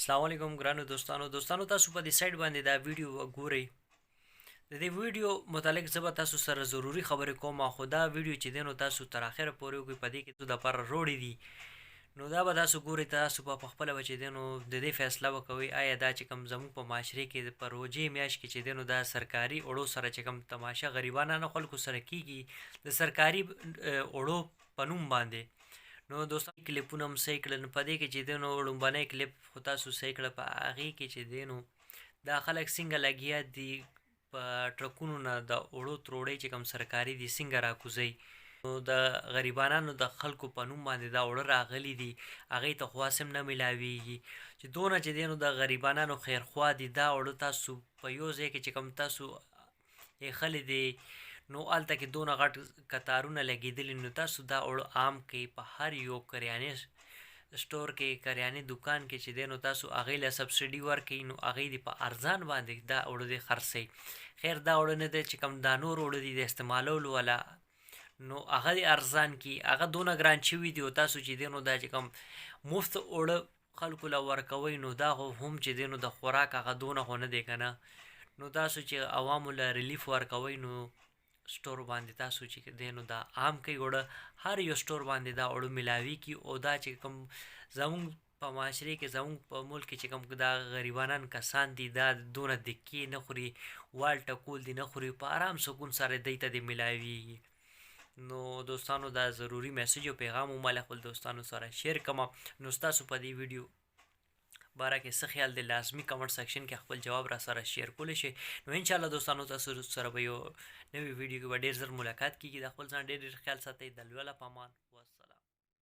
السلام علیکم ګرانو دوستانو تاسو په دې سایت باندې دا ویډیو وګورئ. د دې ویډیو متعلق زه به تاسو سره ضروری خبرې کوم، خو دا ویډیو چې دی نو تاسو تر اخره پورې وګورئ. په دې کې څه دپاره روړې دي نو دا به تاسو ګورئ. تاسو په خپله به چې دی نو د دې فیصله وکوئ آیا دا چې کوم زموږ په معاشرې کې په روژې میاشت کې چې دی نو دا سرکاري اوړو سره چې کوم تماشه غریبانو خلکو سره کیږي د سرکاري اوړو په نوم باندې. نو دوستان کلیپونه هم صحیح کړل. نو په دې کې چې دی نو لومبنی کلیپ خو تاسو صحیح کړه، په هغې کې چې دی نو دا خلک څنګه لګیا دي په ټرکونو نه د اوړو تروړی چې کوم سرکاري دي څنګه راکوزوي. نو د غریبانو د خلکو په نوم باندې دا اوړه راغلي دي، هغې ته خو هسې هم نه میلاویږي چې دونه چې دی نو د غریبانو خیرخوا دي. دا اوړه تاسو په یو ځای کې چې کوم تاسو ایښلي دي نو هلته کې دونه غټ کتارونه لګېدلي، نو تاسو دا اوړه عام کوئ په هر یو کریانې سټور کې، کریانې دکان کې چې دی نو تاسو هغې له سبسډي ورکوئ، نو هغې دې په ارزان باندې دا اوړه دې خرڅوئ. خیر دا اوړه نه دی چې کوم دا نور اوړه دي د استعمالولو والا، نو هغه دې ارزان کړي. هغه دونه ګران شوي دي او تاسو چې دی نو دا چې کوم مفت اوړه خلکو له ورکوئ نو دا خو هم چې دی نو د خوراک هغه دونه خو نه دی که نه. نو تاسو چې عوامو له ریلیف ورکوئ نو سټور باندې تاسو چې دی نو دا عام کوي اوړه، هر یو سټور باندې دا اوړه میلاویږي. او دا چې کوم زموږ په معاشرې کې زموږ په ملک کې چې کوم دا غریبانان کسان دي دا دونه دکې نه خوري، وال ټکول دي نه خوري، په آرام سکون سره دی ته دې میلاویږي. نو دوستانو دا ضروری میسج او پیغام مو مال خپل دوستانو سره شیر کوم. نو تاسو په دې ویډیو باره کې څه خیال دی لازمي کمنټ سیکشن کې خپل جواب را سره شیر کولی شئ. نو انشاءالله دوستانو تاسو سره به یو نوې ویډیو کې به ډېر زر ملاقات کیږي. د خپل ځان ډېر خیال ساتئ. د الله په امان.